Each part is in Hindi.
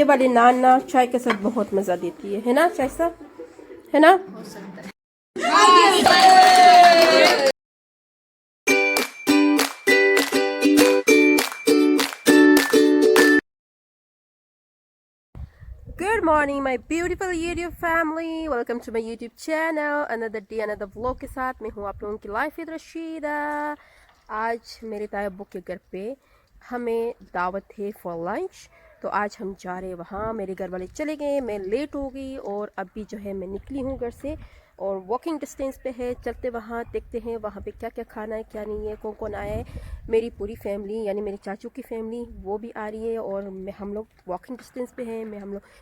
ये वाली नान ना चाय के साथ बहुत मज़ा देती है ना शाइस्ता, है ना? हो सकता है। Good morning my beautiful YouTube family, welcome to my YouTube channel, another day another vlog के साथ मैं हूँ आप लोगों की लाइफ विद रशीदा। आज मेरे ताया अब्बू के घर पे हमें दावत है फॉर लंच, तो आज हम जा रहे हैं वहाँ। मेरे घर वाले चले गए, मैं लेट हो गई और अभी जो है मैं निकली हूँ घर से और वॉकिंग डिस्टेंस पे है। चलते वहाँ देखते हैं वहाँ पे क्या क्या खाना है क्या नहीं है, कौन कौन आया है। मेरी पूरी फैमिली यानी मेरे चाचू की फैमिली वो भी आ रही है और हम लोग वॉकिंग डिस्टेंस पे हैं।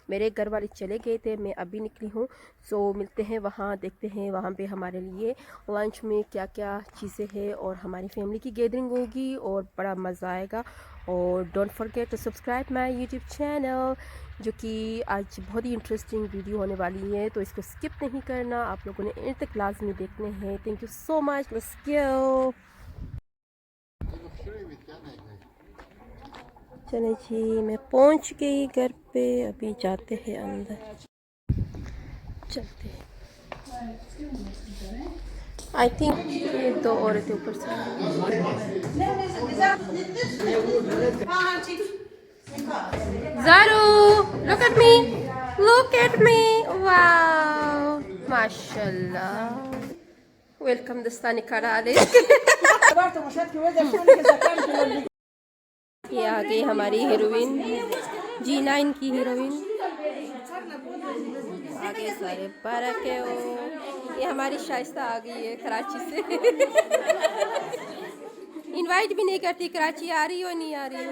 मेरे घर वाले चले गए थे, मैं अभी निकली हूँ। सो मिलते हैं वहाँ, देखते हैं वहाँ पे हमारे लिए लंच में क्या क्या चीज़ें हैं और हमारी फैमिली की गैदरिंग होगी और बड़ा मज़ा आएगा। और don't forget to subscribe my YouTube channel, जो कि आज बहुत ही इंटरेस्टिंग वीडियो होने वाली है, तो इसको स्किप नहीं करना, आप लोगों ने एंड तक लाजमी देखने हैं। Thank you so much, let's go. चले जी, मैं पहुंच गई घर पे, अभी जाते हैं अंदर, चलते हैं। आई थिंक ये दो औरतें ऊपर से Zaru, look at me, wow, mashallah. Welcome Dastani Karale. ये आ गई हमारी हीरोइन, G9 की हीरोइन आ गए सारे बारके हो। ये हमारी शाइस्ता आ गई है कराची से। इनवाइट भी नहीं करती, कराची आ रही हो नहीं आ रही हो।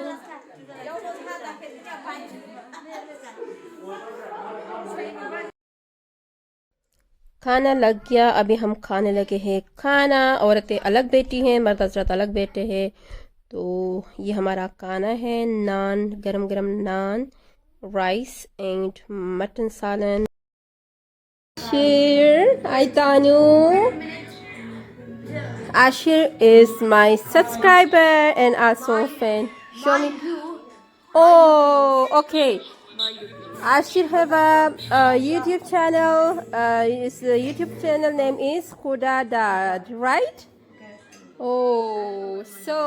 खाना लग गया, अभी हम खाने लगे हैं खाना। औरतें अलग बैठी हैं, मर्द हजरत अलग बैठे हैं। तो ये हमारा खाना है, नान, गरम गरम नान, राइस एंड मटन सालन। Ashir, hi Tanu. Ashir is my subscriber and also fan. Show me. Oh, okay. Ashir have a YouTube channel. His YouTube channel name is Khuda Dad, right? Oh, so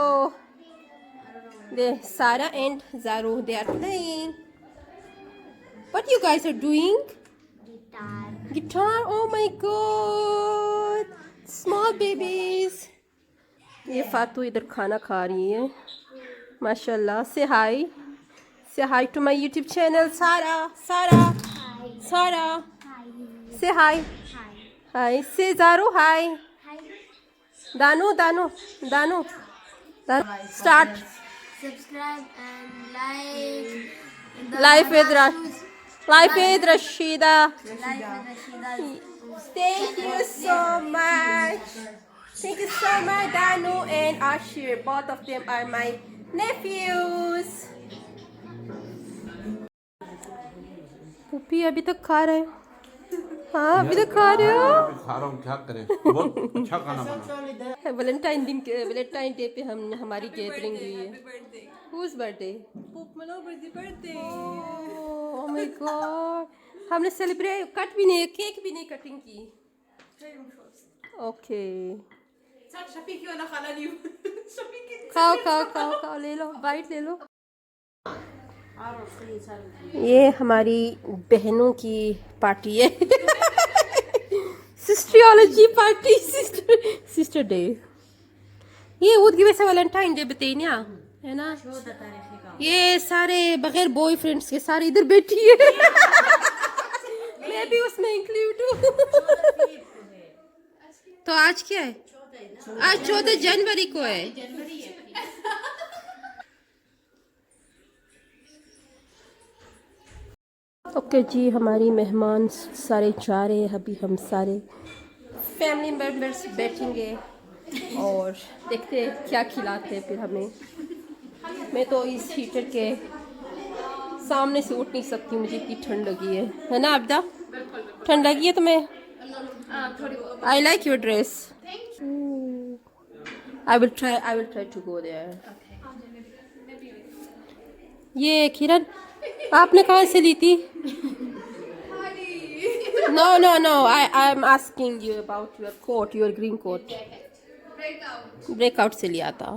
the Sarah and Zaru, they are playing. What you guys are doing? Guitar. Oh my god, small babies. ये फातू इधर खाना खा रही है माशाल्लाह। Say hi, say hi to my YouTube channel. Sarah, say hi. Hi, say Zaru hi. Danu, start. Subscribe and like. Life with Rasheeda. Rasheeda. Thank you so much. Thank you so much, Danu and Ashir. Both of them are my nephews. Puppy अभी तक खा रहे हो? हाँ अभी तक खा रहे हो? खा रहा हूँ, क्या करें, बहुत अच्छा खाना बना। वैलेंटाइन डे पे हमारी गैदरिंग हुई है। Whose birthday? birthday. Oh my god. हमने सेलिब्रेट केक भी नहीं कटिंग की। ओके खाओ ले लो, बाइट ले लो। ये हमारी बहनों की पार्टी है। सिस्टरियोलॉजी पार्टी, सिस्टर डे। ये उद की वैसे वैलेंटाइन डे बताइए है ना। ये सारे बगैर बॉयफ्रेंड्स के सारे इधर बैठी है। मैं भी उसमें इंक्लूड हूँ। तो आज क्या है? आज 14 जनवरी को है। ओके जी, हमारी मेहमान सारे जा रहे हैं, अभी हम सारे फैमिली मेम्बर्स बैठेंगे और देखते हैं क्या खिलाते हैं फिर हमें। मैं तो इस हीटर के सामने से उठ नहीं सकती, मुझे इतनी ठंड लगी है ना अब्दा? ठंड लगी है तुम्हें? I like your dress. I will try to go there. ये किरण आपने कहाँ से ली थी? No. I'm asking you about your coat, your green coat. Breakout से लिया था.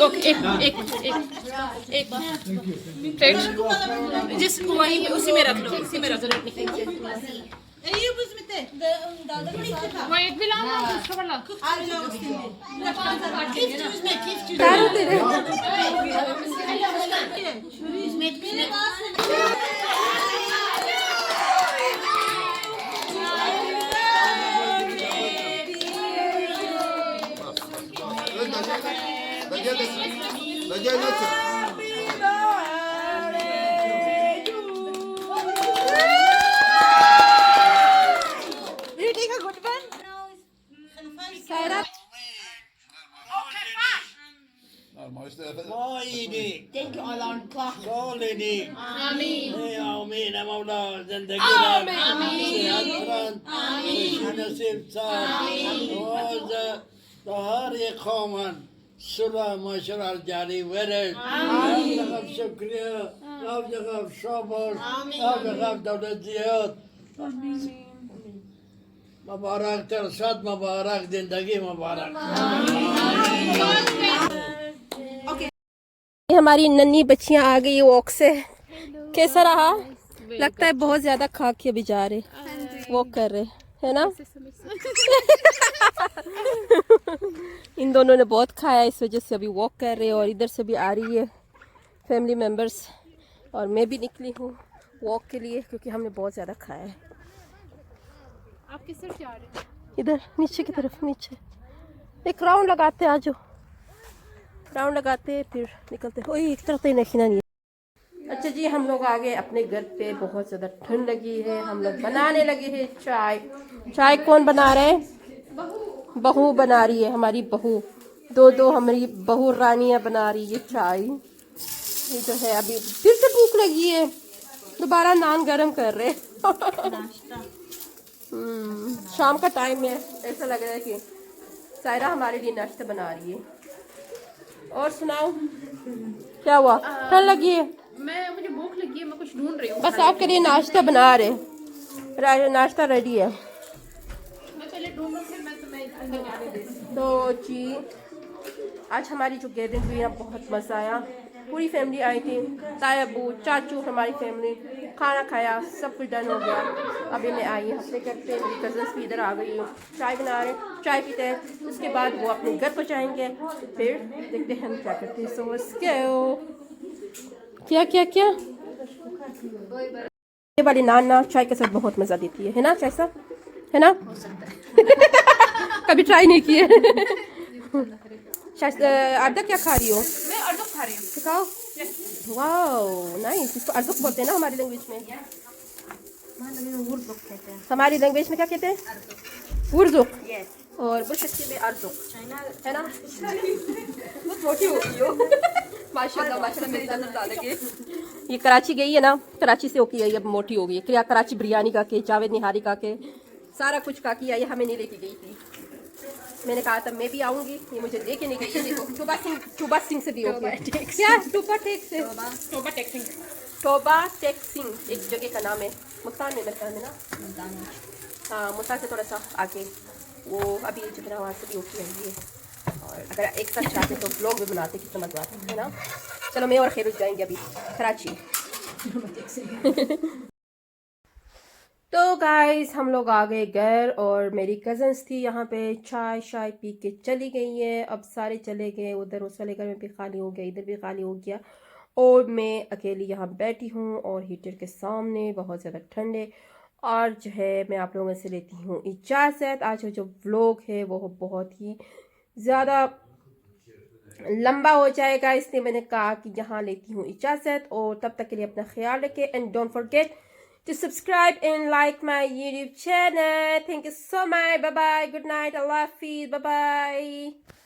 ओके एक जिस वहीं पे उसी में रख लो वो एक भी लाओ ना उसका बड़ा तारू तेरे. Saira. Thank you Allah Solidi. Amin. Amin. Mawla zindagi Amin. Amin. Nasib Amin. Was tahari qawman Sula mashra al-jari wirid. Amin. Abjagab shukriya. Abjagab shabar. Abjagab dawlat ziyad. Mubarak tershad, mubarak zindagi mubarak. हमारी नन्ही बच्चियां आ गई वॉक से. कैसा रहा? लगता है बहुत ज्यादा खा के अभी जा रहे, वॉक कर रहे है ना. इन दोनों ने बहुत खाया, इस वजह से अभी वॉक कर रहे हैं. और इधर से भी आ रही है फैमिली मेम्बर्स, और मैं भी निकली हूँ वॉक के लिए क्योंकि हमने बहुत ज़्यादा खाया है. आप किस तरफ जा रहे हैं? इधर नीचे की तरफ, नीचे एक राउंड लगाते हैं. आज राउंड लगाते फिर निकलते. ओए एक तरफ तो नहीं है. अच्छा जी, हम लोग आ गए अपने घर पे. बहुत ज़्यादा ठंड लगी है. हम लोग बनाने लगे हैं चाय. चाय कौन बना रहे हैं? बहू बना रही है, हमारी बहू. दो हमारी बहू रानियाँ बना रही है चाय. ये जो है अभी फिर से भूख लगी है, दोबारा नान गरम कर रहे. शाम का टाइम है, ऐसा लग रहा है कि सायरा हमारे लिए नाश्ता बना रही है. और सुनाओ क्या हुआ? ठंड लगी है? मुझे भूख लगी है, मैं कुछ ढूंढ रही हूँ. बस आपके लिए नाश्ता बना रहे. नाश्ता रेडी है. मैं पहले ढूंढूं फिर मैं तुम्हें अंदर जाने दूँ. तो जी आज हमारी जो गैदरिंग हुई ना, बहुत मज़ा आया. पूरी फैमिली आई थी, ताया अबू चाचू, हमारी फैमिली. खाना खाया, सब कुछ डन हो गया. अभी मैं आई हफ्ते करते, मेरी कज़न्स भी इधर आ गई. चाय बना रहे, चाय पीते हैं. उसके बाद वो अपने घर पर जाएंगे, फिर देखते हैं हम क्या करते हैं. सो क्या ये वाली नान चाय के साथ बहुत मज़ा देती है ना कैसा है ना? कभी ट्राई नहीं किए. अर्दक क्या खा रही हो? मैं अर्जुन खा रही हूँ. सिखाओ. Wow nice. इसको अर्जुक बोलते हैं ना हमारी लैंग्वेज में. हमारी लैंग्वेज में क्या कहते हैं? उर्जुक. और बुशक्की में अर्जुक है ना. बहुत मोटी हो गई हो. माशाल्लाह मेरी नजर डाल लगे. ये कराची गई है ना, कराची से होके आई, अब मोटी हो गई है. कराची बिरयानी का के, जावेद निहारी का के, सारा कुछ का किया. ये हमें नहीं लेके गई थी. मैंने कहा था मैं भी आऊंगी, ये मुझे लेके नहीं गई. देखो टोबा सिंह से भी हो गया. क्या टोबा टेक सिंह एक जगह का नाम है, मुल्तान में लगता है ना. हाँ, मुल्तान से थोड़ा सा आगे. वो अभी जितना वहाँ से भी होती है. और अगर एक साथ चाहते तो ब्लॉग भी बनाते, कितना मजा आता है ना. चलो मैं और खैरुज जाएंगे अभी कराची. तो गाइस हम लोग आ गए घर, और मेरी कज़न्स थी यहाँ पे, चाय पी के चली गई है. अब सारे चले गए उधर, उस वाले घर में भी खाली हो गया, इधर भी खाली हो गया, और मैं अकेली यहाँ बैठी हूँ और हीटर के सामने. बहुत ज़्यादा ठंड है. और जो है मैं आप लोगों से लेती हूँ इजाज़त. आज जो व्लॉग है वो बहुत ही ज़्यादा लंबा हो जाएगा, इसलिए मैंने कहा कि यहाँ लेती हूँ इजाज़त. और तब तक के लिए अपना ख्याल रखें, and don't forget to subscribe and like my YouTube channel. Thank you so much. Bye bye. Good night. Allah Hafiz. Bye bye.